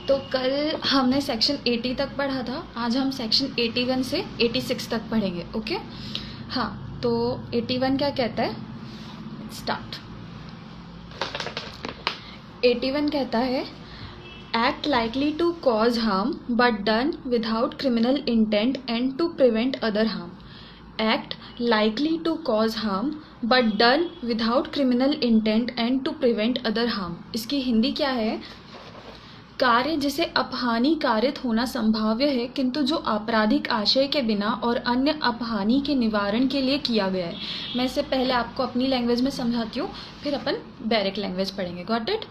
तो कल हमने सेक्शन 80 तक पढ़ा था, आज हम सेक्शन 81 से 86 तक पढ़ेंगे। ओके हाँ, तो 81 क्या कहता है, स्टार्ट। 81 कहता है act likely to cause harm but done without criminal intent and to prevent other harm. Act likely to cause harm but done without criminal intent and to prevent other harm. इसकी हिंदी क्या है, कार्य जिसे अपहानि कारित होना संभाव्य है किंतु जो आपराधिक आशय के बिना और अन्य अपहानि के निवारण के लिए किया गया है। मैं इससे पहले आपको अपनी लैंग्वेज में समझाती हूँ, फिर अपन डायरेक्ट लैंग्वेज पढ़ेंगे। Got it?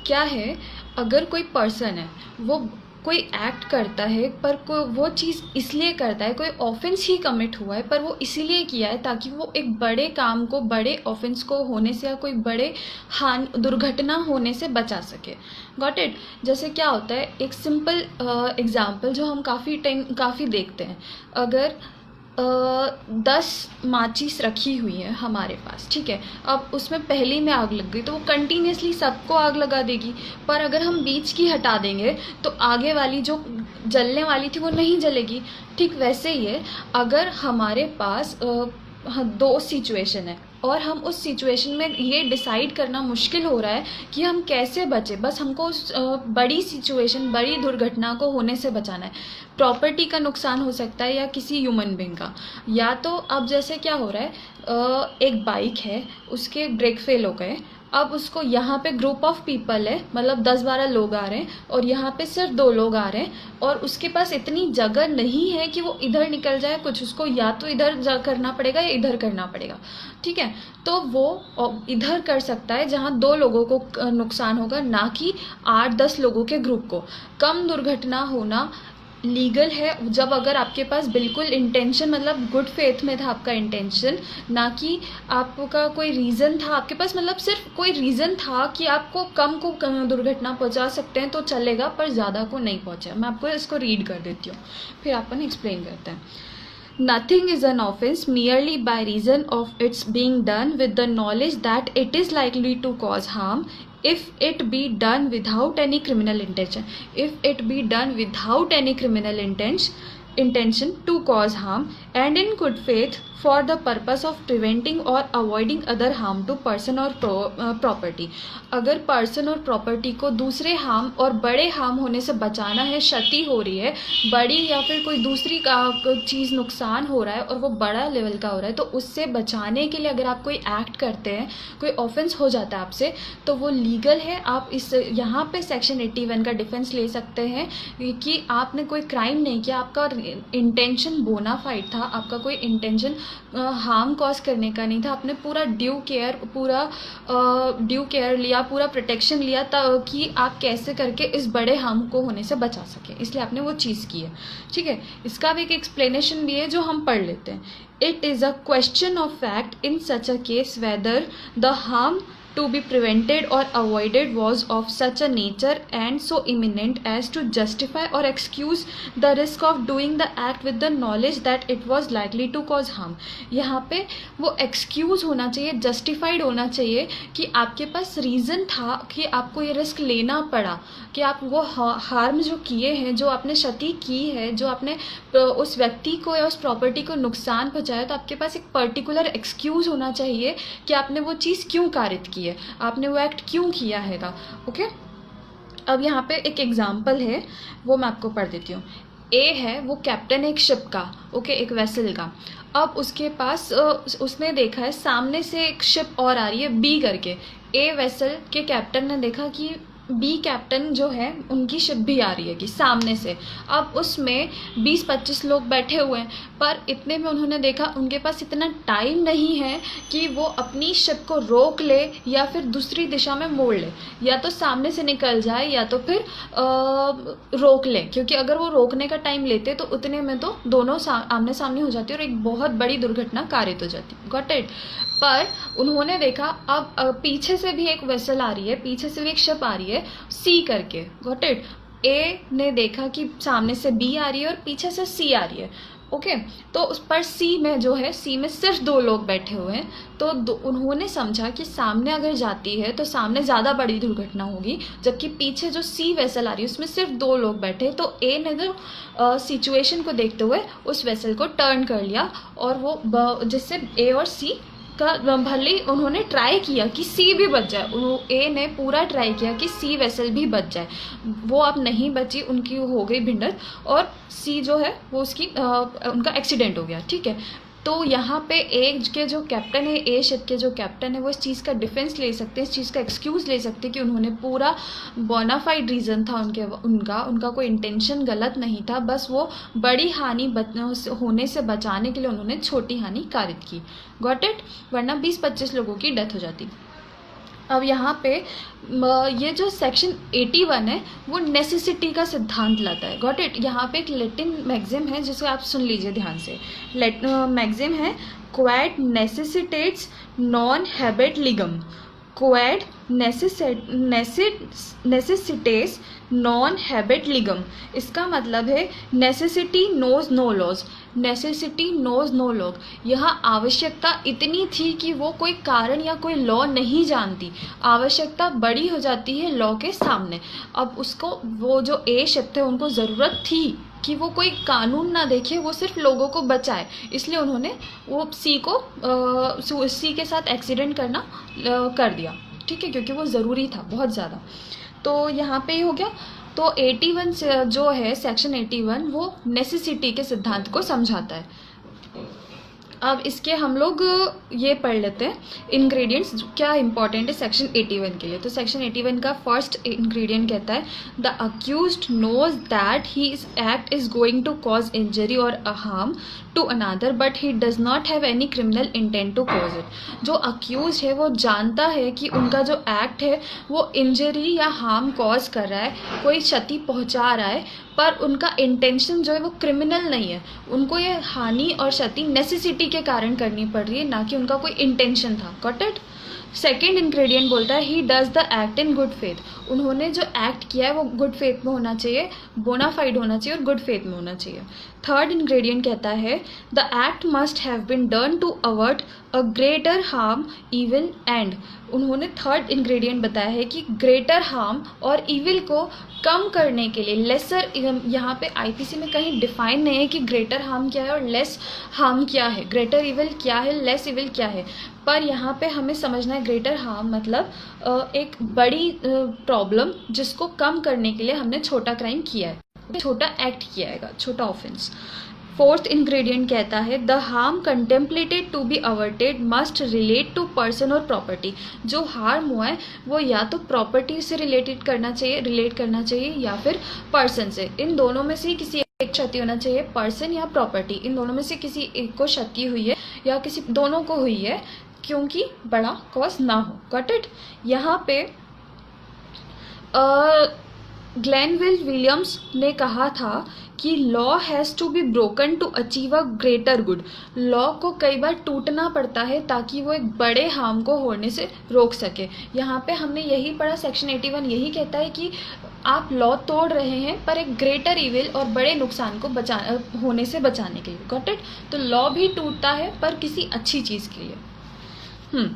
क्या है, अगर कोई पर्सन है वो कोई एक्ट करता है पर वो चीज़ इसलिए करता है, कोई ऑफेंस ही कमिट हुआ है पर वो इसीलिए किया है ताकि वो एक बड़े काम को, बड़े ऑफेंस को होने से या कोई बड़े दुर्घटना होने से बचा सके। Got it? जैसे क्या होता है, एक सिंपल एग्जांपल जो हम काफ़ी देखते हैं, अगर 10 माचिस रखी हुई है हमारे पास, ठीक है, अब उसमें पहली में आग लग गई तो वो कंटिन्यूसली सबको आग लगा देगी, पर अगर हम बीच की हटा देंगे तो आगे वाली जो जलने वाली थी वो नहीं जलेगी। ठीक वैसे ही है, अगर हमारे पास 2 सिचुएशन है और हम उस सिचुएशन में ये डिसाइड करना मुश्किल हो रहा है कि हम कैसे बचे, बस हमको उस बड़ी सिचुएशन, बड़ी दुर्घटना को होने से बचाना है। प्रॉपर्टी का नुकसान हो सकता है या किसी ह्यूमन बीइंग का, या तो अब जैसे क्या हो रहा है, एक बाइक है, उसके ब्रेक फेल हो गए, अब उसको यहाँ पे ग्रुप ऑफ पीपल है, मतलब 10-12 लोग आ रहे हैं और यहाँ पे सिर्फ 2 लोग आ रहे हैं और उसके पास इतनी जगह नहीं है कि वो इधर निकल जाए, कुछ उसको या तो इधर करना पड़ेगा या इधर करना पड़ेगा। ठीक है, तो वो इधर कर सकता है जहाँ 2 लोगों को नुकसान होगा, ना कि 8-10 लोगों के ग्रुप को। कम दुर्घटना होना लीगल है जब अगर आपके पास बिल्कुल इंटेंशन, मतलब गुड फेथ में था आपका इंटेंशन, ना कि आपका कोई रीज़न था आपके पास, मतलब सिर्फ कोई रीज़न था कि आपको कम को दुर्घटना पहुंचा सकते हैं तो चलेगा, पर ज़्यादा को नहीं पहुंचा। मैं आपको इसको रीड कर देती हूँ, फिर अपन एक्सप्लेन करते हैं। Nothing is an offense merely by reason of its being done with the knowledge that it is likely to cause harm if it be done without any criminal intention. If it be done without any criminal intention to cause harm and in good faith for the purpose of preventing or avoiding other harm to person or property. अगर person और property को दूसरे harm और बड़े harm होने से बचाना है, क्षति हो रही है बड़ी या फिर कोई दूसरी चीज़ नुकसान हो रहा है और वो बड़ा लेवल का हो रहा है, तो उससे बचाने के लिए अगर आप कोई एक्ट करते हैं, कोई ऑफेंस हो जाता है आपसे, तो वो लीगल है। आप इस यहाँ पे सेक्शन 81 का डिफेंस ले सकते हैं कि आपने कोई क्राइम नहीं किया, आपका इंटेंशन बोनाफाइड था, आपका कोई इंटेंशन हार्म कॉज करने का नहीं था, आपने पूरा ड्यू केयर लिया, पूरा प्रोटेक्शन लिया ताकि आप कैसे करके इस बड़े हार्म को होने से बचा सके, इसलिए आपने वो चीज़ की है। ठीक है, इसका भी एक एक्सप्लेनेशन भी है जो हम पढ़ लेते हैं। It is a question of fact in such a case whether the harm to be prevented or avoided was of such a nature and so imminent as to justify or excuse the risk of doing the act with the knowledge that it was likely to cause harm। यहाँ पे वो excuse होना चाहिए, justified होना चाहिए कि आपके पास reason था कि आपको ये risk लेना पड़ा, कि आप वो हार्म जो किए हैं, जो आपने क्षति की है, जो आपने उस व्यक्ति को या उस प्रॉपर्टी को नुकसान पहुँचाया, तो आपके पास एक पर्टिकुलर एक्सक्यूज़ होना चाहिए कि आपने वो चीज़ क्यों कारित की है, आपने वो एक्ट क्यों किया हैगा। ओके, अब यहाँ पे एक एग्जाम्पल है, वो मैं आपको पढ़ देती हूँ। ए है, वो कैप्टन है एक शिप का, ओके, एक वेसल का। अब उसके पास उसने देखा है सामने से एक शिप और आ रही है बी करके। ए वेसल के कैप्टन ने देखा कि बी कैप्टन जो है उनकी शिप भी आ रही है कि सामने से। अब उसमें 20-25 लोग बैठे हुए हैं, पर इतने में उन्होंने देखा उनके पास इतना टाइम नहीं है कि वो अपनी शिप को रोक ले या फिर दूसरी दिशा में मोड़ ले, या तो सामने से निकल जाए या तो फिर रोक ले, क्योंकि अगर वो रोकने का टाइम लेते तो उतने में तो दोनों आमने सामने हो जाती और एक बहुत बड़ी दुर्घटना कारित हो जाती। Got it? पर उन्होंने देखा अब पीछे से भी एक वेसल आ रही है, पीछे से भी एक शिप आ रही है सी करके। Got it? ए ने देखा कि सामने से बी आ रही है और पीछे से सी आ रही है। ओके। तो उस पर सी में जो है, सी में सिर्फ 2 लोग बैठे हुए हैं, तो उन्होंने समझा कि सामने अगर जाती है तो सामने ज़्यादा बड़ी दुर्घटना होगी, जबकि पीछे जो सी वेसल आ रही है उसमें सिर्फ 2 लोग बैठे। तो ए ने जो सिचुएशन को देखते हुए उस वेसल को टर्न कर लिया, और वो जिससे ए और सी का भले ही उन्होंने ट्राई किया कि सी भी बच जाए, ए ने पूरा ट्राई किया कि सी वेसल भी बच जाए, वो अब नहीं बची, उनकी हो गई भिंडर, और सी जो है वो उसकी उनका एक्सीडेंट हो गया, ठीक है। तो यहाँ पे ए के जो कैप्टन है, ए शिप के जो कैप्टन है, वो इस चीज़ का डिफेंस ले सकते हैं, इस चीज़ का एक्सक्यूज़ ले सकते हैं कि उन्होंने पूरा बोनाफाइड रीज़न था उनका कोई इंटेंशन गलत नहीं था, बस वो बड़ी हानि होने से बचाने के लिए उन्होंने छोटी हानि कारित की। Got it? वरना 20-25 लोगों की डेथ हो जाती। अब यहाँ पे ये जो सेक्शन 81 है वो नेसेसिटी का सिद्धांत लाता है। Got it? यहाँ पे एक लैटिन मैक्सिम है जिसे आप सुन लीजिए ध्यान से। मैक्सिम है क्वाड नेसेसिटेट्स नॉन हैबिट लिगम। क्वाड नेसेसिटेस नॉन हैबिट लिगम। इसका मतलब है necessity knows no laws. Necessity knows no law. यहाँ आवश्यकता इतनी थी कि वो कोई कारण या कोई लॉ नहीं जानती। आवश्यकता बड़ी हो जाती है लॉ के सामने। अब उसको वो जो ए शिप थे उनको ज़रूरत थी कि वो कोई कानून ना देखे, वो सिर्फ लोगों को बचाए, इसलिए उन्होंने वो सी के साथ एक्सीडेंट करना कर दिया, ठीक है, क्योंकि वो ज़रूरी था बहुत ज़्यादा। तो यहाँ पे ही हो गया। तो 81 जो है सेक्शन 81 वो नेसेसिटी के सिद्धांत को समझाता है। अब इसके हम लोग ये पढ़ लेते हैं इंग्रेडिएंट्स क्या इंपॉर्टेंट है सेक्शन 81 के लिए। तो सेक्शन 81 का फर्स्ट इंग्रेडिएंट कहता है the accused knows that his act is going to cause injury और harm to another but he does not have any criminal intent to cause it. जो अक्यूज है वो जानता है कि उनका जो एक्ट है वो इंजरी या हार्म कॉज कर रहा है, कोई क्षति पहुंचा रहा है, पर उनका इंटेंशन जो है वो क्रिमिनल नहीं है। उनको ये हानि और क्षति नेसेसिटी के कारण करनी पड़ रही है, ना कि उनका कोई इंटेंशन था। Got it? सेकेंड इंग्रेडिएंट बोलता है he does the act in good faith. उन्होंने जो एक्ट किया है वो गुड फेथ में होना चाहिए, बोनाफाइड होना चाहिए और गुड फेथ में होना चाहिए। थर्ड इंग्रेडिएंट कहता है the act must have been done to avert a greater harm evil and. उन्होंने थर्ड इंग्रेडिएंट बताया है कि ग्रेटर हार्म और इविल को कम करने के लिए, लेसर, यहाँ पे आईपीसी में कहीं डिफाइन नहीं है कि ग्रेटर हार्म क्या है और लेस हार्म क्या है, ग्रेटर इविल क्या है, लेस इविल क्या है, पर यहाँ पे हमें समझना है ग्रेटर हार्म मतलब एक बड़ी प्रॉब्लम जिसको कम करने के लिए हमने छोटा क्राइम किया है, छोटा एक्ट किया है, छोटा ऑफेंस। फोर्थ इंग्रेडिएंट कहता है the harm contemplated to be averted must relate to person और प्रॉपर्टी। जो हार्म हुआ है वो या तो प्रॉपर्टी से रिलेट करना चाहिए या फिर पर्सन से। इन दोनों में से किसी एक क्षति होना चाहिए, पर्सन या प्रॉपर्टी। इन दोनों में से किसी एक को क्षति हुई है या किसी दोनों को हुई है, क्योंकि बड़ा कॉज ना हो। Got it? यहाँ पे ग्लेनविल विलियम्स ने कहा था कि law has to be broken to achieve a greater good. Law को कई बार टूटना पड़ता है ताकि वो एक बड़े हार्म को होने से रोक सके। यहाँ पे हमने यही पढ़ा, सेक्शन 81 यही कहता है कि आप लॉ तोड़ रहे हैं पर एक ग्रेटर इविल और बड़े नुकसान को होने से बचाने के लिए। Got it? तो लॉ भी टूटता है पर किसी अच्छी चीज़ के लिए।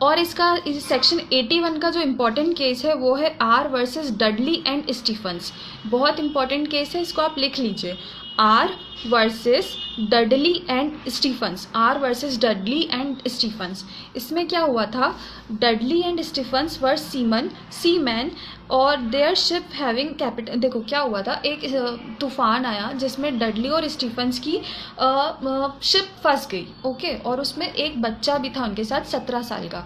और इसका सेक्शन 81 का जो इम्पोर्टेंट केस है वो है R versus Dudley and Stephens. बहुत इंपॉर्टेंट केस है, इसको आप लिख लीजिए। R versus Dudley and Stephens. R versus Dudley and Stephens. इसमें क्या हुआ था, Dudley and Stephens were seaman और देयर शिप हैविंग कैपिटल। देखो क्या हुआ था, एक तूफान आया जिसमें डडली और स्टीफन्स की शिप फंस गई, ओके, और उसमें एक बच्चा भी था उनके साथ 17 साल का।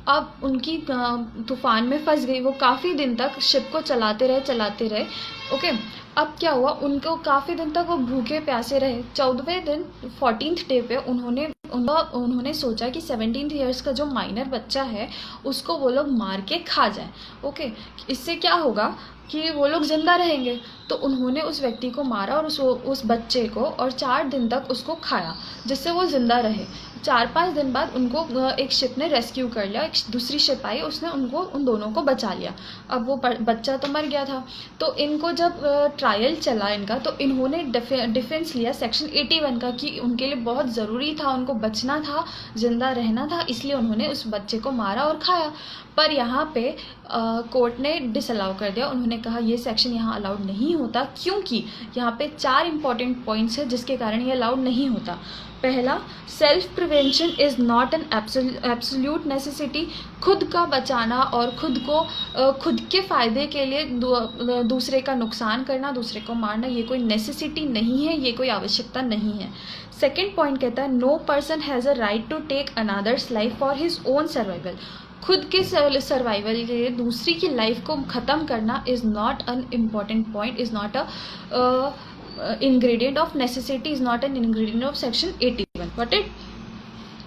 अब उनकी तूफान में फंस गई, वो काफ़ी दिन तक शिप को चलाते रहे, ओके। अब क्या हुआ, उनको काफ़ी दिन तक वो भूखे प्यासे रहे। 14वें दिन 14th डे पे उन्होंने सोचा कि 17 ईयर्स का जो माइनर बच्चा है उसको वो लोग मार के खा जाए, ओके। इससे क्या होगा कि वो लोग ज़िंदा रहेंगे। तो उन्होंने उस व्यक्ति को मारा और उस बच्चे को, और 4 दिन तक उसको खाया जिससे वो ज़िंदा रहे। 4-5 दिन बाद उनको एक शिप ने रेस्क्यू कर लिया, एक दूसरी शिप आई, उसने उनको उन दोनों को बचा लिया। अब वो बच्चा तो मर गया था, तो इनको जब ट्रायल चला इनका, तो इन्होंने डिफेंस लिया सेक्शन 81 का कि उनके लिए बहुत ज़रूरी था, उनको बचना था, ज़िंदा रहना था, इसलिए उन्होंने उस बच्चे को मारा और खाया। पर यहाँ पे कोर्ट ने डिसअलाउ कर दिया, उन्होंने कहा ये सेक्शन यहाँ अलाउड नहीं होता, क्योंकि यहाँ पे 4 इंपॉर्टेंट पॉइंट्स है जिसके कारण ये अलाउड नहीं होता। पहला, self prevention is not an absolute necessity. खुद का बचाना और खुद के फ़ायदे के लिए दूसरे का नुकसान करना, दूसरे को मारना, ये कोई नेसेसिटी नहीं है, ये कोई आवश्यकता नहीं है। सेकेंड पॉइंट कहता है no person has a right to take another's life for his own survival. खुद के सर्वाइवल के लिए दूसरी की लाइफ को ख़त्म करना is not an important point, is not a ingredient of necessity, is not an ingredient of section 81. Got it?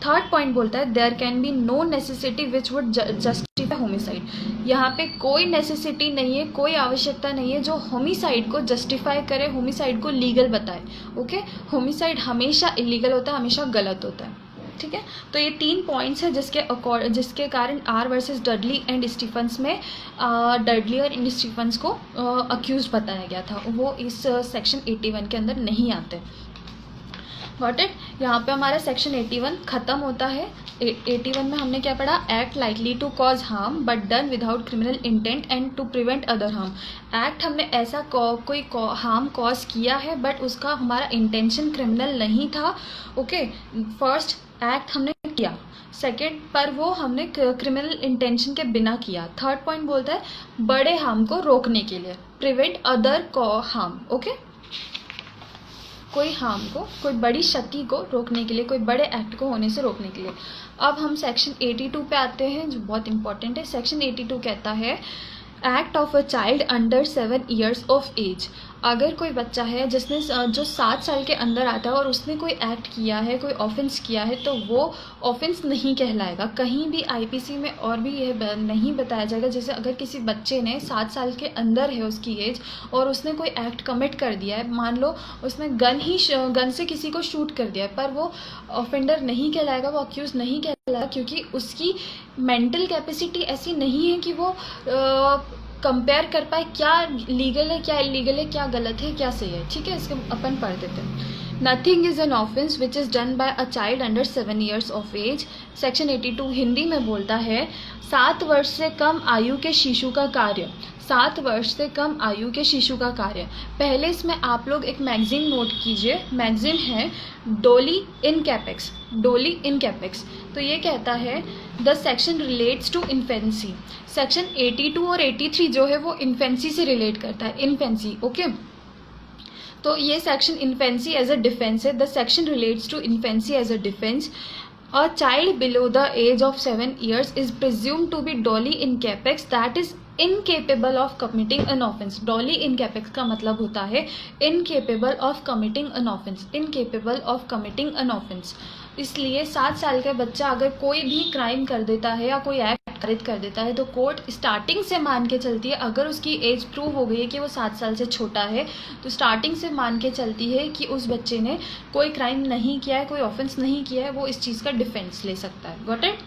Third point बोलता है there can be no necessity which would justify homicide. यहाँ पे कोई necessity नहीं है, कोई आवश्यकता नहीं है जो होमिसाइड को जस्टिफाई करे, होमिसाइड को लीगल बताए। ओके, होमिसाइड हमेशा इलीगल होता है, हमेशा गलत होता है। ठीक है, तो ये 3 पॉइंट्स है जिसके कारण R versus Dudley and Stephens में डडली और स्टीफन्स को अक्यूज बताया गया था, वो इस सेक्शन 81 के अंदर नहीं आते। Got it? यहाँ पे हमारा सेक्शन 81 ख़त्म होता है। 81 में हमने क्या पढ़ा? Act likely to cause harm but done without criminal intent and to prevent other harm. Act हमने ऐसा कोई हार्म कॉज किया है बट उसका हमारा इंटेंशन क्रिमिनल नहीं था। ओके, फर्स्ट एक्ट हमने किया, सेकेंड पर वो हमने क्रिमिनल इंटेंशन के बिना किया। थर्ड पॉइंट बोलता है बड़े हार्म को रोकने के लिए, प्रिवेंट अदर हार्म। ओके, कोई हार्म को, कोई बड़ी क्षति को रोकने के लिए, कोई बड़े एक्ट को होने से रोकने के लिए। अब हम सेक्शन 82 पे आते हैं जो बहुत इंपॉर्टेंट है। सेक्शन 82 कहता है act of a child under 7 years of age. अगर कोई बच्चा है जिसने जो 7 साल के अंदर आता है और उसने कोई एक्ट किया है, कोई ऑफेंस किया है, तो वो ऑफेंस नहीं कहलाएगा। कहीं भी आईपीसी में और भी यह नहीं बताया जाएगा। जैसे अगर किसी बच्चे ने 7 साल के अंदर है उसकी एज और उसने कोई एक्ट कमिट कर दिया है, मान लो उसने गन से किसी को शूट कर दिया है, पर वो ऑफेंडर नहीं कहलाएगा, वो अक्यूज नहीं कहलाएगा, क्योंकि उसकी मेंटल कैपेसिटी ऐसी नहीं है कि वो कंपेयर कर पाए क्या लीगल है, क्या इलीगल है, क्या गलत है, क्या सही है। ठीक है, इसको अपन पढ़ देते हैं। Nothing is an offence which is done by a child under 7 years of age. Section 82 Hindi में बोलता है 7 वर्ष से कम आयु के शिशु का कार्य। 7 वर्ष से कम आयु के शिशु का कार्य। पहले इसमें आप लोग एक मैगजीन नोट कीजिए, मैगजीन है डोली इन कैपेक्स, डोली इन कैपेक्स। तो ये कहता है the section relates to infancy. Section 82 और 83 जो है वो इन्फेंसी से रिलेट करता है, इन्फेंसी। ओके, तो ये section infancy as a defence है। The section relates to infancy as a defence. A child below the age of 7 years is presumed to be dolly in capex that is incapable of committing an offence. Dolly in capex का मतलब होता है incapable of committing an offence, incapable of committing an offence। इसलिए 7 साल का बच्चा अगर कोई भी क्राइम कर देता है या कोई एक्ट पारित कर देता है तो कोर्ट स्टार्टिंग से मान के चलती है, अगर उसकी एज प्रूव हो गई है कि वो 7 साल से छोटा है, तो स्टार्टिंग से मान के चलती है कि उस बच्चे ने कोई क्राइम नहीं किया है, कोई ऑफेंस नहीं किया है, वो इस चीज़ का डिफेंस ले सकता है। Got it?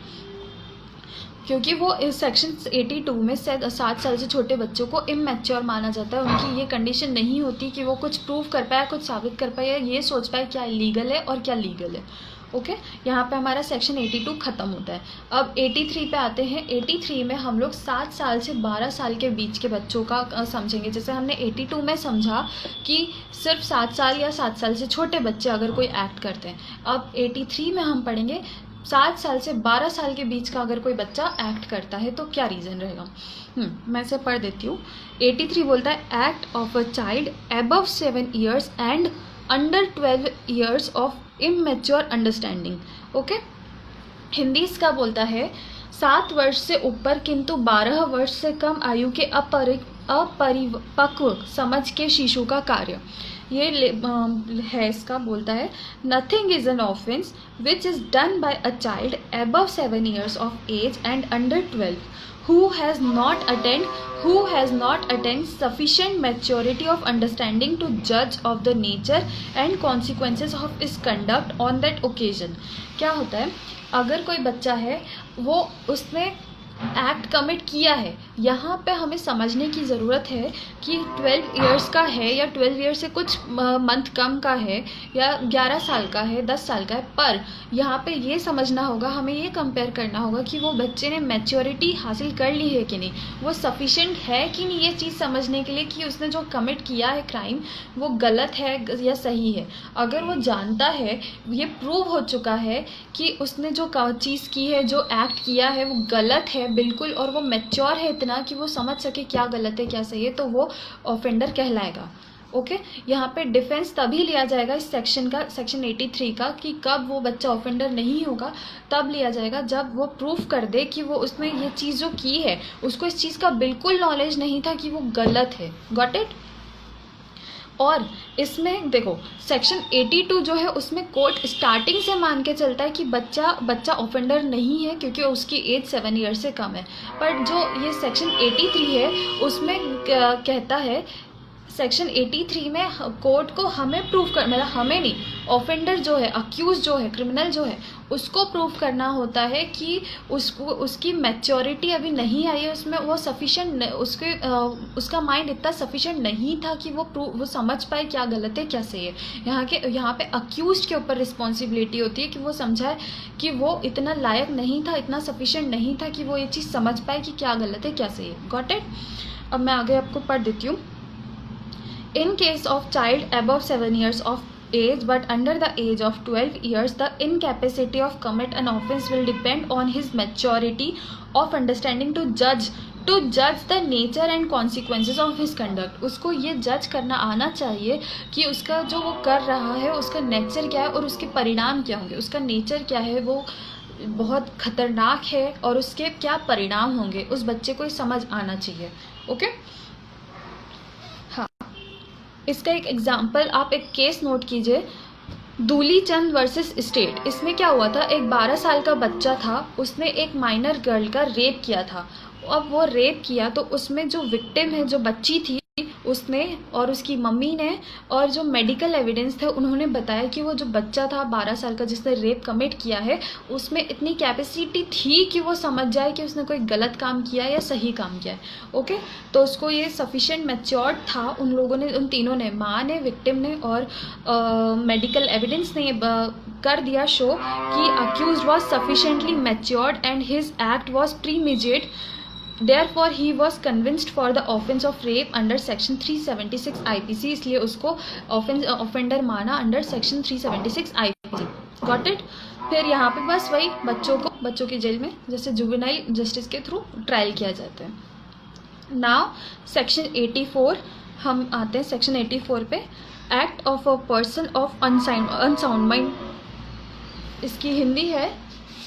क्योंकि वो इस सेक्शन 82 में 7 साल से छोटे बच्चों को इमैच्योर माना जाता है। उनकी ये कंडीशन नहीं होती कि वो कुछ प्रूव कर पाए, कुछ साबित कर पाए, या ये सोच पाए क्या इलीगल है और क्या लीगल है। ओके, यहाँ पे हमारा सेक्शन 82 ख़त्म होता है। अब 83 पे आते हैं। 83 में हम लोग 7 साल से 12 साल के बीच के बच्चों का समझेंगे। जैसे हमने 82 में समझा कि सिर्फ 7 साल या 7 साल से छोटे बच्चे अगर कोई एक्ट करते हैं, अब 83 में हम पढ़ेंगे 7 साल से 12 साल के बीच का अगर कोई बच्चा एक्ट करता है तो क्या रीज़न रहेगा। मैं इसे पढ़ देती हूँ। 83 बोलता है act of a child above 7 years and under 12 years of immature understanding. Okay, Hindi इसका बोलता है 7 वर्ष से ऊपर किंतु 12 वर्ष से कम आयु के अपरिपक्व समझ के शिशु का कार्य। ये है इसका बोलता है nothing is an offence which is done by a child above 7 years of age and under 12 who has not attained sufficient maturity of understanding to judge of the nature and consequences of his conduct on that occasion। क्या होता है, अगर कोई बच्चा है वो उसने act commit किया है, यहाँ पे हमें समझने की ज़रूरत है कि 12 इयर्स का है या 12 ईयर से कुछ मंथ कम का है या 11 साल का है, 10 साल का है, पर यहाँ पे ये समझना होगा, हमें ये कंपेयर करना होगा कि वो बच्चे ने मैच्योरिटी हासिल कर ली है कि नहीं, वो सफिशेंट है कि नहीं ये चीज़ समझने के लिए कि उसने जो कमिट किया है क्राइम वो गलत है या सही है। अगर वो जानता है, ये प्रूव हो चुका है कि उसने जो चीज़ की है, जो एक्ट किया है वो गलत है बिल्कुल, और वो मैच्योर है इतना कि वो समझ सके क्या गलत है क्या सही है, तो वो ऑफेंडर कहलाएगा। ओके, यहाँ पे डिफेंस तभी लिया जाएगा इस सेक्शन 83 का कि कब वो बच्चा ऑफेंडर नहीं होगा, तब लिया जाएगा जब वो प्रूफ कर दे कि वो उसने ये चीज़ जो की है उसको इस चीज़ का बिल्कुल नॉलेज नहीं था कि वो गलत है। Got it. और इसमें देखो सेक्शन 82 जो है उसमें कोर्ट स्टार्टिंग से मान के चलता है कि बच्चा ऑफेंडर नहीं है क्योंकि उसकी एज 7 ईयर से कम है, पर जो ये सेक्शन 83 है उसमें कहता है, सेक्शन 83 में कोर्ट को हमें प्रूफ कर, मतलब हमें नहीं, ऑफेंडर जो है, अक्यूज जो है, क्रिमिनल जो है, उसको प्रूफ करना होता है कि उसकी मैच्योरिटी अभी नहीं आई है, उसमें वो सफिशेंट, उसका माइंड इतना सफिशेंट नहीं था कि वो समझ पाए क्या गलत है क्या सही है। यहाँ पे अक्यूज के ऊपर रिस्पॉन्सिबिलिटी होती है कि वो समझाए कि वो इतना लायक नहीं था, इतना सफिशेंट नहीं था कि वो ये चीज़ समझ पाए कि क्या गलत है क्या सही है। Got it. अब मैं आगे आपको पढ़ देती हूँ। In case of child above 7 years of age but under the age of 12 years, the incapacity of commit an offence will depend on his maturity of understanding to judge the nature and consequences of his conduct। उसको ये जज करना आना चाहिए कि उसका जो वो कर रहा है उसका नेचर क्या है और उसके परिणाम क्या होंगे। उसका नेचर क्या है, वो बहुत खतरनाक है और उसके क्या परिणाम होंगे, उस बच्चे को समझ आना चाहिए। ओके, इसका एक एग्जाम्पल, आप एक केस नोट कीजिए, दूलीचंद वर्सेस स्टेट। इसमें क्या हुआ था, एक 12 साल का बच्चा था, उसने एक माइनर गर्ल का रेप किया था। अब वो रेप किया तो उसमें जो विक्टिम है, जो बच्ची थी, उसने और उसकी मम्मी ने और जो मेडिकल एविडेंस थे उन्होंने बताया कि वो जो बच्चा था 12 साल का जिसने रेप कमिट किया है, उसमें इतनी कैपेसिटी थी कि वो समझ जाए कि उसने कोई गलत काम किया या सही काम किया है। ओके, तो उसको ये सफिशिएंट मैच्योर्ड था, उन लोगों ने, उन तीनों ने, माँ ने, विक्टिम ने और मेडिकल एविडेंस ने कर दिया शो कि accused was sufficiently matured and his act was premeditated. Therefore, he was convinced for the offence of rape under section 376 IPC, इसलिए उसको ऑफेंडर माना under section 376 IPC। Got it. फिर यहाँ पे बस वही बच्चों की जेल में जैसे जुवेनाइल जस्टिस के थ्रू ट्रायल किया जाता है। नाउ सेक्शन 84 हम आते हैं। सेक्शन 84 पे act of a person of unsound mind, इसकी हिंदी है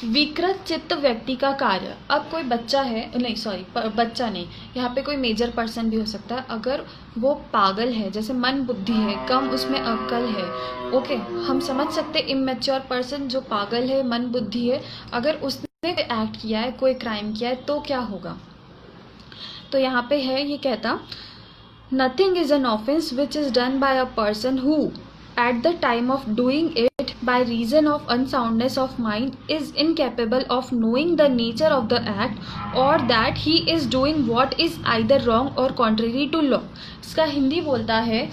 विकृत चित्त व्यक्ति का कार्य। अब कोई बच्चा है, नहीं सॉरी बच्चा नहीं, यहाँ पे कोई मेजर पर्सन भी हो सकता है, अगर वो पागल है, जैसे मन बुद्धि है कम, उसमें अक्ल है। ओके, हम समझ सकते इमैच्योर पर्सन जो पागल है, मन बुद्धि है, अगर उसने एक्ट किया है, कोई क्राइम किया है तो क्या होगा। तो यहाँ पे है, ये कहता nothing is an offence which is done by a person who at the time of doing it by reason of unsoundness of mind is incapable of knowing the nature of the act or that he is doing what is either wrong or contrary to law। इसका हिंदी बोलता है,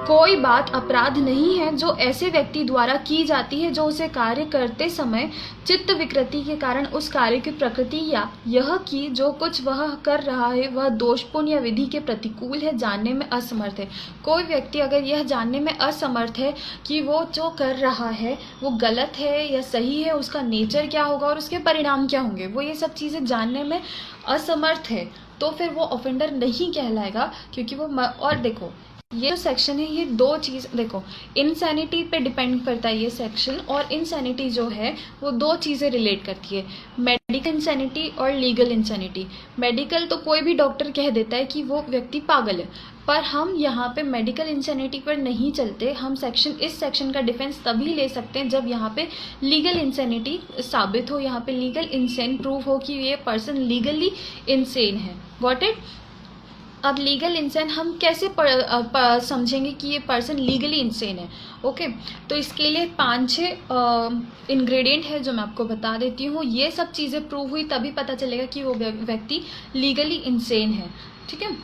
कोई बात अपराध नहीं है जो ऐसे व्यक्ति द्वारा की जाती है जो उसे कार्य करते समय चित्त विकृति के कारण उस कार्य की प्रकृति या यह कि जो कुछ वह कर रहा है वह दोषपूर्ण या विधि के प्रतिकूल है, जानने में असमर्थ है। कोई व्यक्ति अगर यह जानने में असमर्थ है कि वो जो कर रहा है वो गलत है या सही है, उसका नेचर क्या होगा और उसके परिणाम क्या होंगे, वो ये सब चीज़ें जानने में असमर्थ है, तो फिर वो ऑफेंडर नहीं कहलाएगा, क्योंकि वो और देखो ये जो सेक्शन है ये दो चीज़ देखो, इंसैनिटी पे डिपेंड करता है ये सेक्शन, और इंसैनिटी जो है वो दो चीज़ें रिलेट करती है, मेडिकल इंसैनिटी और लीगल इंसैनिटी। मेडिकल तो कोई भी डॉक्टर कह देता है कि वो व्यक्ति पागल है, पर हम यहाँ पे मेडिकल इंसैनिटी पर नहीं चलते। हम इस सेक्शन का डिफेंस तभी ले सकते हैं जब यहाँ पे लीगल इंसैनिटी साबित हो, यहाँ पे लीगल इंसेन प्रूव हो कि ये पर्सन लीगली इंसेन है। Got it. अब लीगल इंसेन हम कैसे समझेंगे कि ये पर्सन लीगली इंसेन है? ओके, तो इसके लिए 5-6 इंग्रेडिएंट है जो मैं आपको बता देती हूँ। ये सब चीज़ें प्रूव हुई तभी पता चलेगा कि वो व्यक्ति लीगली इंसेन है। ठीक है,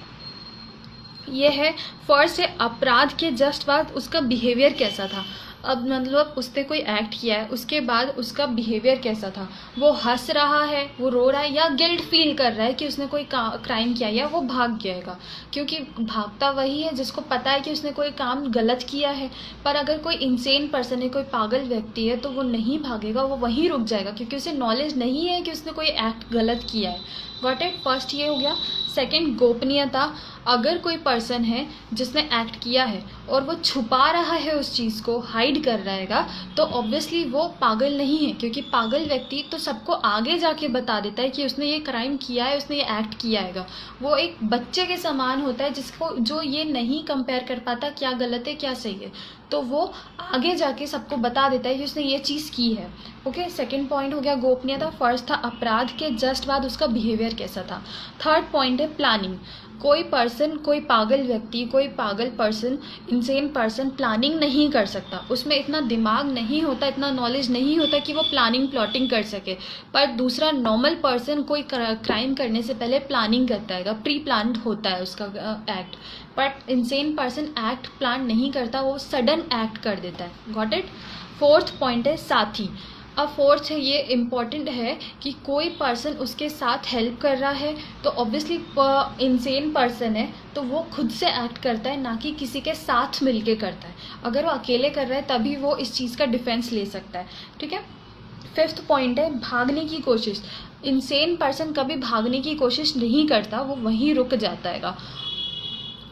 ये है फर्स्ट है अपराध के जस्ट बाद उसका बिहेवियर कैसा था। अब मतलब उसने कोई एक्ट किया है, उसके बाद उसका बिहेवियर कैसा था, वो हंस रहा है, वो रो रहा है, या गिल्ट फील कर रहा है कि उसने कोई क्राइम किया, या वो भाग जाएगा। क्योंकि भागता वही है जिसको पता है कि उसने कोई काम गलत किया है। पर अगर कोई इंसेन पर्सन है, कोई पागल व्यक्ति है, तो वो नहीं भागेगा, वो वहीं रुक जाएगा क्योंकि उसे नॉलेज नहीं है कि उसने कोई एक्ट गलत किया है। Got it. फर्स्ट ये हो गया। सेकंड, गोपनीयता। अगर कोई पर्सन है जिसने एक्ट किया है और वो छुपा रहा है उस चीज़ को, हाइड कर रहेगा, तो ऑब्वियसली वो पागल नहीं है, क्योंकि पागल व्यक्ति तो सबको आगे जाके बता देता है कि उसने ये क्राइम किया है, उसने ये एक्ट किया है। वो एक बच्चे के समान होता है जो ये नहीं कंपेयर कर पाता क्या गलत है क्या सही है, तो वो आगे जाके सबको बता देता है कि उसने ये चीज़ की है। ओके, सेकंड पॉइंट हो गया गोपनीयता। फर्स्ट था अपराध के जस्ट बाद उसका बिहेवियर कैसा था। थर्ड पॉइंट है प्लानिंग। कोई पर्सन, कोई पागल व्यक्ति, कोई पागल पर्सन, इंसेन पर्सन प्लानिंग नहीं कर सकता। उसमें इतना दिमाग नहीं होता, इतना नॉलेज नहीं होता कि वो प्लानिंग प्लॉटिंग कर सके। पर दूसरा नॉर्मल पर्सन कोई क्राइम करने से पहले प्लानिंग करता है, प्री प्लान्ड होता है उसका act. But insane person act plan नहीं करता, वो सडन एक्ट कर देता है। Got it. फोर्थ पॉइंट है साथी। अब फोर्थ है, ये इम्पॉर्टेंट है कि कोई पर्सन उसके साथ हेल्प कर रहा है तो ऑब्वियसली इंसेन पर्सन है, तो वो खुद से एक्ट करता है, ना कि किसी के साथ मिलके करता है। अगर वो अकेले कर रहा है तभी वो इस चीज़ का डिफेंस ले सकता है। ठीक है। फिफ्थ पॉइंट है भागने की कोशिश। इंसेन पर्सन कभी भागने की कोशिश नहीं करता, वो वहीं रुक जाता है,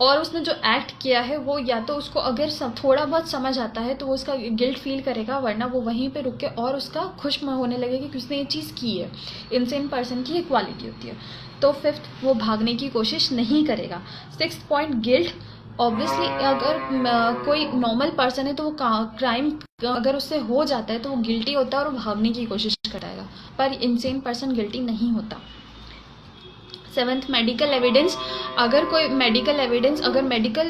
और उसने जो एक्ट किया है वो या तो उसको अगर थोड़ा बहुत समझ आता है तो वो उसका गिल्ट फील करेगा, वरना वो वहीं पे रुक के और उसका खुश होने लगेगा कि उसने ये चीज़ की है। इंसेन पर्सन की ये क्वालिटी होती है। तो फिफ्थ, वो भागने की कोशिश नहीं करेगा। Sixth point, guilt. ऑब्वियसली अगर कोई नॉर्मल पर्सन है तो वो क्राइम अगर उससे हो जाता है तो वो गिल्टी होता है और वो भागने की कोशिश कराएगा, पर इंसेन पर्सन गिल्टी नहीं होता। Seventh, medical evidence. अगर कोई मेडिकल एविडेंस अगर मेडिकल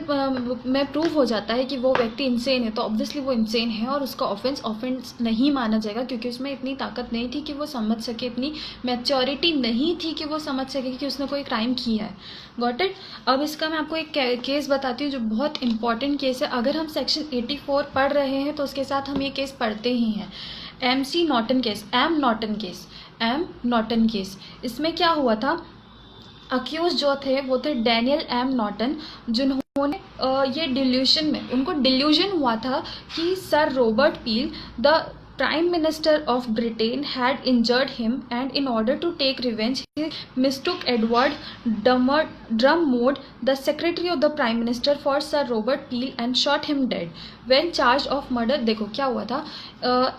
में प्रूव हो जाता है कि वो व्यक्ति इंसेन है तो ऑब्वियसली वो इंसेन है और उसका ऑफेंस नहीं माना जाएगा, क्योंकि उसमें इतनी ताकत नहीं थी कि वो समझ सके, इतनी मैच्योरिटी नहीं थी कि वो समझ सके कि उसने कोई क्राइम किया है। Got it. अब इसका मैं आपको एक केस बताती हूँ जो बहुत इंपॉर्टेंट केस है। अगर हम सेक्शन 84 पढ़ रहे हैं तो उसके साथ हम ये केस पढ़ते ही हैं। M Norton case. इसमें क्या हुआ था, अक्यूज जो थे वो थे डैनियल एम नॉर्टन, जिन्होंने ये उनको डिल्यूजन हुआ था कि sir Robert Peel, the prime minister of Britain, had injured him, and in order to take revenge he mistook Edward Drummond, the secretary of the prime minister, for sir Robert Peel and shot him dead when charge of murder. देखो क्या हुआ था,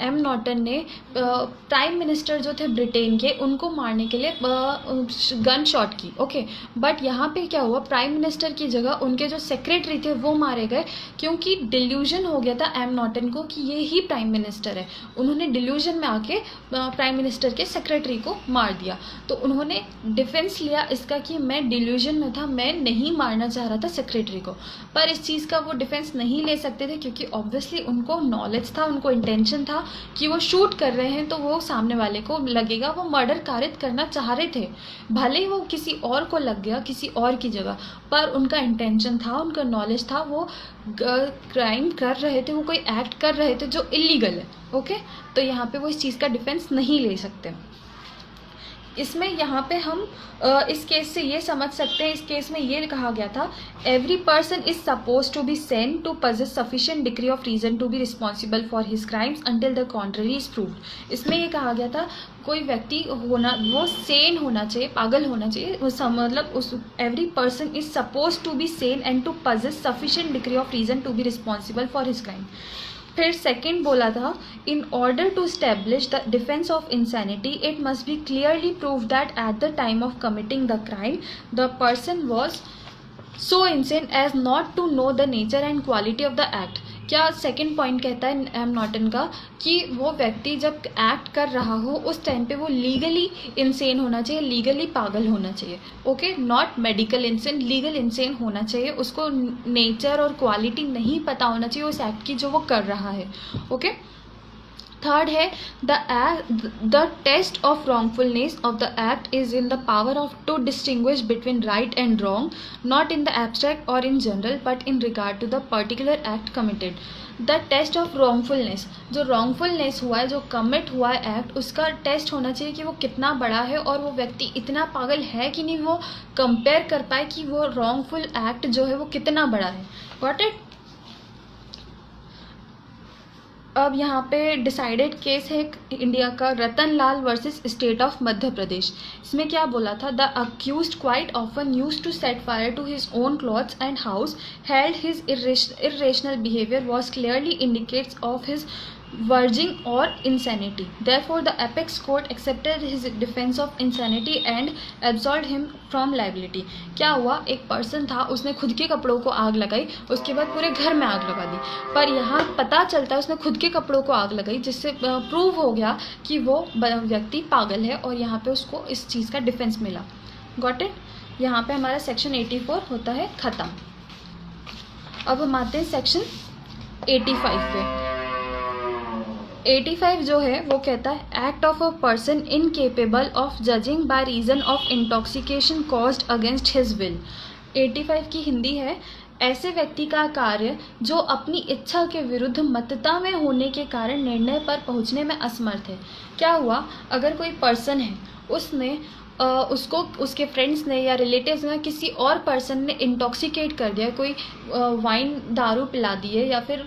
M Naghten ने prime minister जो थे Britain के, उनको मारने के लिए गन शॉट की। ओके, बट यहाँ पे क्या हुआ, प्राइम मिनिस्टर की जगह उनके जो सेक्रेटरी थे वो मारे गए, क्योंकि डिल्यूजन हो गया था एम नॉर्टन को कि ये ही प्राइम मिनिस्टर है। उन्होंने डिल्यूजन में आके प्राइम मिनिस्टर के सेक्रेटरी को मार दिया। तो उन्होंने डिफेंस लिया इसका कि मैं डिल्यूजन में था, मैं नहीं मारना चाह रहा था सेक्रेटरी को। पर इस चीज़ का वो डिफेंस नहीं ले सकते थे, क्योंकि ऑब्वियसली उनको नॉलेज था, उनको इंटेंशन था कि वो शूट कर रहे हैं तो वो सामने वाले को लगेगा वो मर्डर कारित करना चाह रहे थे, भले ही वो किसी और को लग गया किसी और की जगह, पर उनका इंटेंशन था, उनका नॉलेज था, वो क्राइम कर रहे थे, वो कोई एक्ट कर रहे थे जो इलीगल है। ओके, तो यहाँ पे वो इस चीज़ का डिफेंस नहीं ले सकते। इसमें यहाँ पे हम इस केस से ये समझ सकते हैं, इस केस में ये कहा गया था every person is suppose to be sane to possess sufficient degree of reason to be responsible for his crimes until the contrary is proved. इसमें ये कहा गया था कोई व्यक्ति होना, वो सेन होना चाहिए, पागल होना चाहिए, मतलब उस every person is suppose to be sane and to possess sufficient degree of reason to be responsible for his crime. फिर सेकंड बोला था in order to establish the defence of insanity it must be clearly prove that at the time of committing the crime the person was so insane as not to know the nature and quality of the act. क्या second point कहता है M Norton का कि वो व्यक्ति जब act कर रहा हो उस टाइम पे वो लीगली इंसेन होना चाहिए, लीगली पागल होना चाहिए। Okay, not medical insane, legal insane होना चाहिए, उसको नेचर और क्वालिटी नहीं पता होना चाहिए उस एक्ट की जो वो कर रहा है। ओके, थर्ड है the test of wrongfulness of the act is in the power of to distinguish between right and wrong not in the abstract or in general but in regard to the particular act committed. The test of wrongfulness, जो wrongfulness हुआ है, जो commit हुआ है act, उसका test होना चाहिए कि वो कितना बड़ा है और वो व्यक्ति इतना पागल है कि नहीं, वो कंपेयर कर पाए कि वो wrongful एक्ट जो है वो कितना बड़ा है। Got it. अब यहाँ पे डिसाइडेड केस है इंडिया का, Ratan Lal versus state of Madhya Pradesh. इसमें क्या बोला था, the accused quite often used to set fire to his own clothes and house held his irrational behavior was clearly indicates of his verging or insanity. Therefore, the apex court accepted his defense of insanity and absolved him from liability. क्या हुआ, एक person था, उसने खुद के कपड़ों को आग लगाई, उसके बाद पूरे घर में आग लगा दी, पर यहाँ पता चलता है उसने खुद के कपड़ों को आग लगाई, जिससे प्रूव हो गया कि वो व्यक्ति पागल है और यहाँ पे उसको इस चीज़ का डिफेंस मिला। Got it. यहाँ पे हमारा सेक्शन 84 होता है ख़त्म। अब हम आते हैं सेक्शन 85 पे। 85 जो है वो कहता है act of a person incapable of judging by reason of intoxication caused against his will. 85 की हिंदी है ऐसे व्यक्ति का कार्य जो अपनी इच्छा के विरुद्ध मतता में होने के कारण निर्णय पर पहुंचने में असमर्थ है। क्या हुआ, अगर कोई पर्सन है, उसने उसको उसके फ्रेंड्स ने या रिलेटिव्स ने किसी और पर्सन ने इंटॉक्सिकेट कर दिया, कोई वाइन दारू पिला दी है या फिर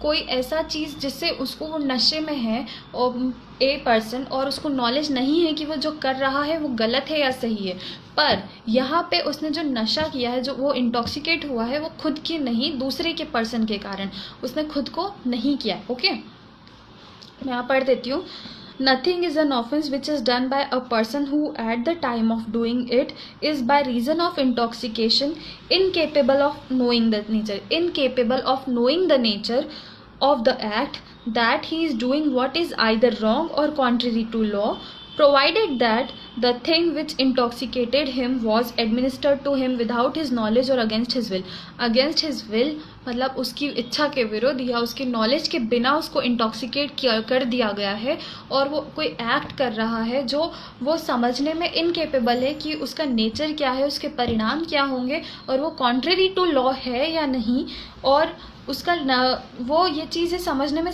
कोई ऐसा चीज़ जिससे उसको वो नशे में है और ए पर्सन, और उसको नॉलेज नहीं है कि वो जो कर रहा है वो गलत है या सही है, पर यहाँ पे उसने जो नशा किया है, जो वो इंटॉक्सिकेट हुआ है, वो खुद की नहीं दूसरे के पर्सन के कारण, उसने खुद को नहीं किया है। ओके, मैं यहाँ पढ़ देती हूँ। Nothing is an offense which is done by a person who at the time of doing it is by reason of intoxication incapable of knowing the nature of the act, that he is doing what is either wrong or contrary to law, provided that the thing which intoxicated him was administered to him without his knowledge or against his will. Against his will मतलब उसकी इच्छा के विरुद्ध या उसकी knowledge के बिना उसको इंटॉक्सिकेट कर दिया गया है और वो कोई एक्ट कर रहा है जो वो समझने में इनकेपेबल है कि उसका नेचर क्या है, उसके परिणाम क्या होंगे और वो कॉन्ट्रेरी टू लॉ है या नहीं, और उसका वो ये चीज़ें समझने में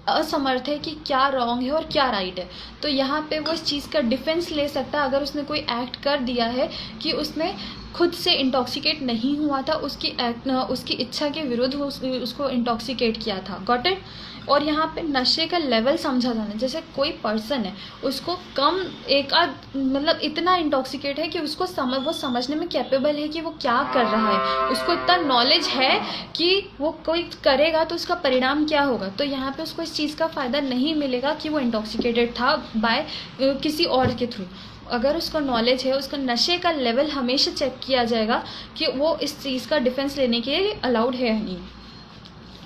असमर्थ है कि क्या रॉन्ग है और क्या राइट है। तो यहाँ पे वो इस चीज़ का डिफेंस ले सकता है अगर उसने कोई एक्ट कर दिया है कि उसने खुद से इंटॉक्सिकेट नहीं हुआ था, उसकी इच्छा के विरुद्ध उसको इंटॉक्सिकेट किया था। Got it. और यहाँ पे नशे का लेवल समझा जाना, जैसे कोई पर्सन है उसको कम एक आध मतलब इतना इंटॉक्सिकेट है कि उसको वो समझने में कैपेबल है कि वो क्या कर रहा है, उसको इतना नॉलेज है कि वो कोई करेगा तो उसका परिणाम क्या होगा। तो यहाँ पे उसको इस चीज़ का फ़ायदा नहीं मिलेगा कि वो इंटॉक्सिकेटेड था बाय किसी और के थ्रू। अगर उसका नॉलेज है, उसका नशे का लेवल हमेशा चेक किया जाएगा कि वो इस चीज़ का डिफेंस लेने के लिए अलाउड है या नहीं।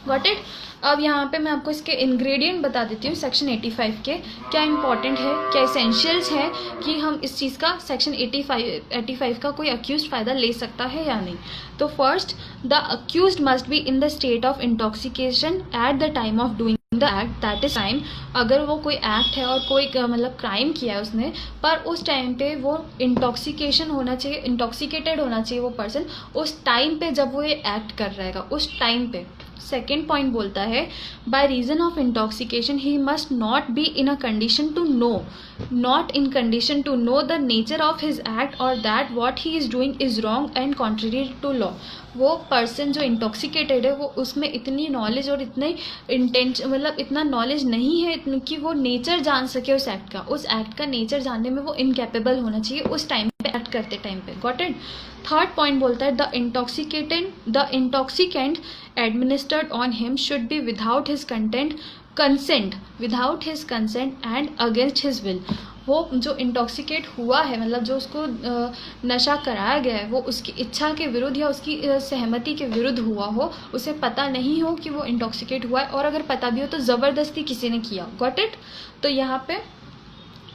Got it. अब यहाँ पे मैं आपको इसके इंग्रेडिएंट बता देती हूँ सेक्शन 85 के, क्या इंपॉर्टेंट है, क्या एसेंशियल्स है कि हम इस चीज़ का सेक्शन 85 का कोई अक्यूज्ड फ़ायदा ले सकता है या नहीं। तो first, the accused must be in the state of intoxication eight the time of doing the act, that is time. अगर वो कोई एक्ट है और कोई मतलब क्राइम किया है उसने, पर उस टाइम पे वो इंटॉक्सिकेशन होना चाहिए, इंटॉक्सिकेटेड होना चाहिए वो पर्सन उस टाइम पे जब वो ये एक्ट कर रहेगा, उस टाइम पे। सेकेंड पॉइंट बोलता है by reason of intoxication he must not be in a condition to know not in condition to know the nature of his act or that what he is doing is wrong and contrary to law. वो person जो intoxicated है वो उसमें इतनी knowledge और इतने intention मतलब इतना नॉलेज नहीं है कि वो नेचर जान सके उस एक्ट का नेचर जानने में वो इनकेपेबल होना चाहिए उस टाइम पे एक्ट करते टाइम पे. Got it. थर्ड पॉइंट बोलता है the intoxicant administered on him should be without his without his consent and against his will. वो जो इंटॉक्सिकेट हुआ है मतलब जो उसको नशा कराया गया है वो उसकी इच्छा के विरुद्ध या उसकी सहमति के विरुद्ध हुआ हो, उसे पता नहीं हो कि वो इंटॉक्सिकेट हुआ है, और अगर पता भी हो तो ज़बरदस्ती किसी ने किया. Got it. तो यहाँ पे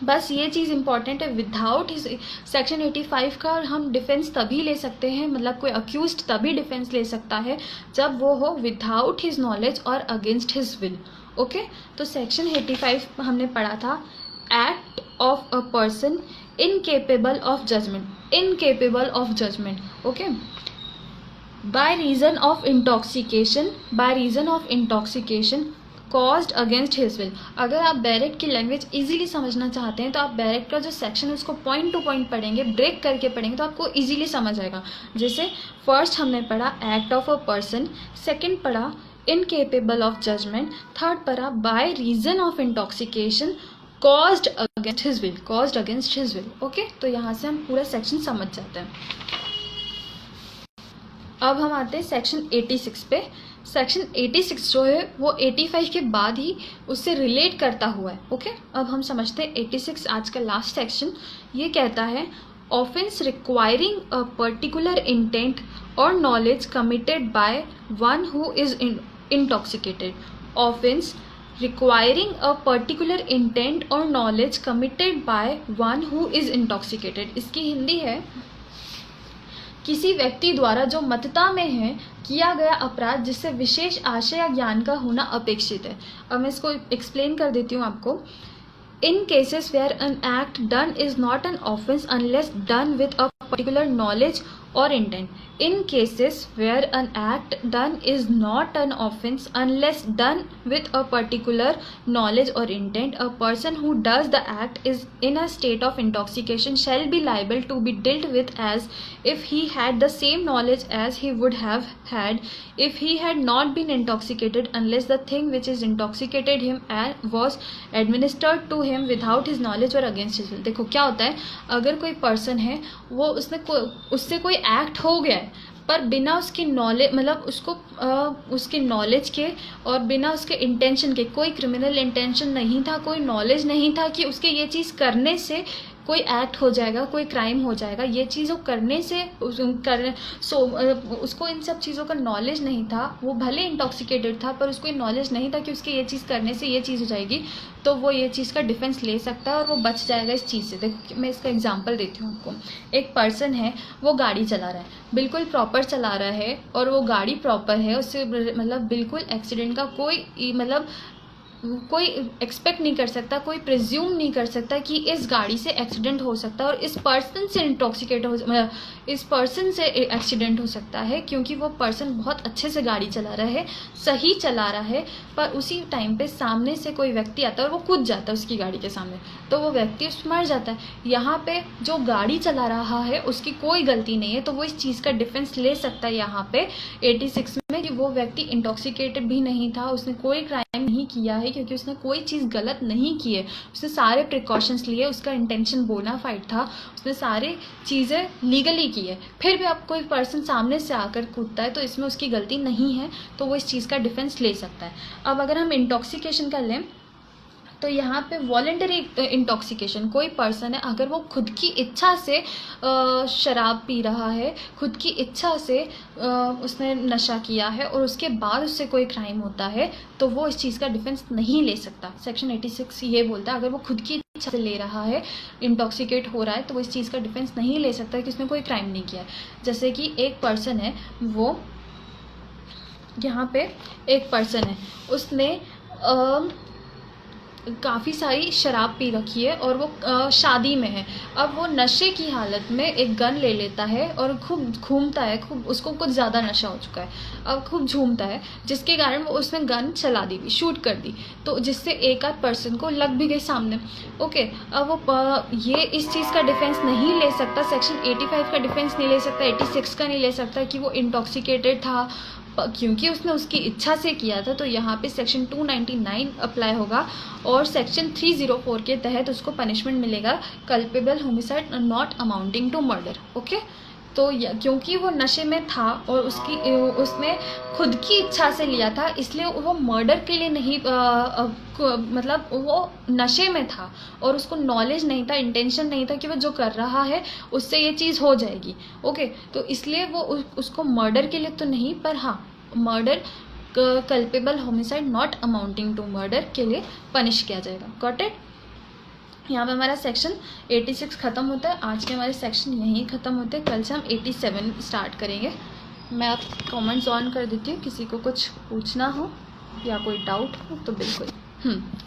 बस ये चीज़ इंपॉर्टेंट है. विदाउट हिज सेक्शन 85 का हम डिफेंस तभी ले सकते हैं, मतलब कोई अक्यूज्ड तभी डिफेंस ले सकता है जब वो हो विदाउट हिज नॉलेज और अगेंस्ट हिज विल. ओके. तो सेक्शन 85 हमने पढ़ा था act of a person incapable of judgement. Okay. By reason of intoxication caused against his will. अगर आप बैरेट की लैंग्वेज इजीली समझना चाहते हैं तो आप बैरेट का जो सेक्शन है उसको पॉइंट टू पॉइंट पढ़ेंगे, ब्रेक करके पढ़ेंगे तो आपको इजीली समझ आएगा. जैसे फर्स्ट हमने पढ़ा act of a person, second पढ़ा इनकेपेबल ऑफ जजमेंट, थर्ड पढ़ा by reason of intoxication caused against his will. Okay. तो यहाँ से हम पूरा सेक्शन समझ जाते हैं. अब हम आते हैं सेक्शन 86 पे. सेक्शन 86 जो है वो 85 के बाद ही उससे रिलेट करता हुआ है. ओके. अब हम समझते हैं 86 आज का लास्ट सेक्शन. ये कहता है offence requiring a particular intent or knowledge committed by one who is intoxicated. Offense requiring a particular intent or knowledge committed by one who is intoxicated. इसकी हिंदी है किसी व्यक्ति द्वारा जो मत्तता में है किया गया अपराध जिससे विशेष आशय या ज्ञान का होना अपेक्षित है. अब मैं इसको एक्सप्लेन कर देती हूँ आपको. In cases where an act done is not an offense unless done with a particular knowledge or intent. In cases where an act done is not an offense unless done with a particular knowledge or intent, a person who does the act is in a state of intoxication shall be liable to be dealt with as if he had the same knowledge as he would have had if he had not been intoxicated, unless the thing which is intoxicated him and was administered to him without his knowledge or against his will. देखो क्या होता है, अगर कोई person है वो उससे कोई एक्ट हो गया है पर बिना उसकी नॉलेज मतलब उसके नॉलेज के और बिना उसके इंटेंशन के, कोई क्रिमिनल इंटेंशन नहीं था, कोई नॉलेज नहीं था कि उसके ये चीज़ करने से कोई एक्ट हो जाएगा, कोई क्राइम हो जाएगा, ये चीज़ों करने से उसको इन सब चीज़ों का नॉलेज नहीं था. वो भले इंटॉक्सिकेटेड था पर उसको नॉलेज नहीं था कि उसके ये चीज़ करने से ये चीज़ हो जाएगी, तो वो ये चीज़ का डिफेंस ले सकता है और वो बच जाएगा इस चीज़ से. देखो मैं इसका एग्जांपल देती हूँ आपको. एक पर्सन है वो गाड़ी चला रहा है, बिल्कुल प्रॉपर चला रहा है और वो गाड़ी प्रॉपर है, उससे मतलब बिल्कुल एक्सीडेंट का कोई एक्सपेक्ट नहीं कर सकता, कोई प्रिज्यूम नहीं कर सकता कि इस गाड़ी से एक्सीडेंट हो सकता है और इस पर्सन से एक्सीडेंट हो सकता है, क्योंकि वो पर्सन बहुत अच्छे से गाड़ी चला रहा है, सही चला रहा है. पर उसी टाइम पे सामने से कोई व्यक्ति आता है और वो कूद जाता है उसकी गाड़ी के सामने, तो वो व्यक्ति मर जाता है. यहाँ पे जो गाड़ी चला रहा है उसकी कोई गलती नहीं है, तो वो इस चीज़ का डिफेंस ले सकता है यहाँ पे 86 में कि वो व्यक्ति इंटॉक्सिकेटेड भी नहीं था, उसने कोई क्राइम नहीं किया है क्योंकि उसने कोई चीज़ गलत नहीं की है, उसने सारे प्रिकॉशंस लिए, उसका इंटेंशन बोनाफाइड था, उसने सारी चीज़ें लीगली की है. फिर भी अब कोई पर्सन सामने से आकर कूदता है तो इसमें उसकी गलती नहीं है, तो वो इस चीज़ का डिफेंस ले सकता है. अब अगर हम इंटॉक्सिकेशन कर लें तो यहाँ पे वॉलेंटरी इंटॉक्सिकेशन, कोई पर्सन है अगर वो खुद की इच्छा से शराब पी रहा है, खुद की इच्छा से उसने नशा किया है और उसके बाद उससे कोई क्राइम होता है, तो वो इस चीज़ का डिफेंस नहीं ले सकता. सेक्शन 86 ये बोलता है अगर वो खुद की इच्छा से ले रहा है, इंटॉक्सिकेट हो रहा है, तो वो इस चीज़ का डिफेंस नहीं ले सकता कि उसने कोई क्राइम नहीं किया है. जैसे कि एक पर्सन है, वो यहाँ पे एक पर्सन है, उसने काफ़ी सारी शराब पी रखी है और वो शादी में है। अब वो नशे की हालत में एक गन ले लेता है और खूब घूमता है, खूब उसको कुछ ज़्यादा नशा हो चुका है, अब खूब झूमता है, जिसके कारण वो उसने गन चला दी, शूट कर दी, तो जिससे एक आध पर्सन को लग भी गई सामने। ओके, अब वो ये इस चीज़ का डिफेंस नहीं ले सकता, सेक्शन 85 का डिफेंस नहीं ले सकता, 86 का नहीं ले सकता कि वो इंटॉक्सिकेटेड था, क्योंकि उसने उसकी इच्छा से किया था। तो यहाँ पे सेक्शन 299 अप्लाई होगा और सेक्शन 304 के तहत उसको पनिशमेंट मिलेगा, culpable homicide not amounting to murder. Okay, तो क्योंकि वो नशे में था और उसने खुद की इच्छा से लिया था, इसलिए वो मर्डर के लिए नहीं, मतलब वो नशे में था और उसको नॉलेज नहीं था, इंटेंशन नहीं था कि वो जो कर रहा है उससे ये चीज़ हो जाएगी। ओके, तो इसलिए वो उसको मर्डर के लिए तो नहीं, पर हाँ murder, culpable homicide not amounting to murder के लिए पनिश किया जाएगा। Got it? यहाँ पे हमारा सेक्शन 86 ख़त्म होता है। आज के हमारे सेक्शन यहीं ख़त्म होते हैं, कल से हम 87 स्टार्ट करेंगे। मैं अब कमेंट्स ऑन कर देती हूँ, किसी को कुछ पूछना हो या कोई डाउट हो तो बिल्कुल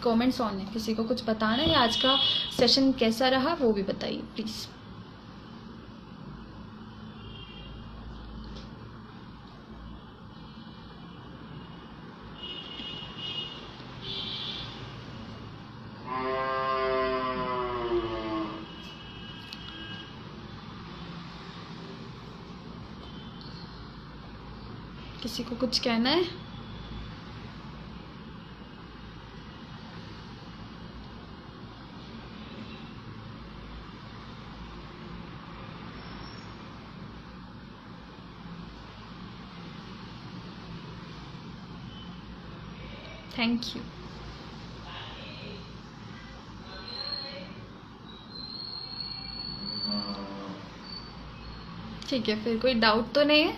कमेंट्स ऑन है। किसी को कुछ बताना है या आज का सेशन कैसा रहा वो भी बताइए प्लीज़। किसी को कुछ कहना है? Thank you. ठीक है, फिर कोई डाउट तो नहीं है?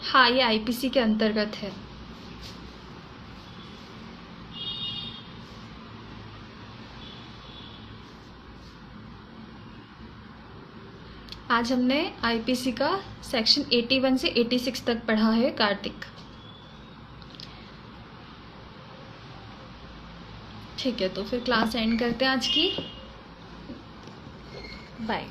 हाँ, ये आईपीसी के अंतर्गत है। आज हमने आईपीसी का सेक्शन 81 से 86 तक पढ़ा है कार्तिक। ठीक है, तो फिर क्लास एंड करते हैं आज की। बाय।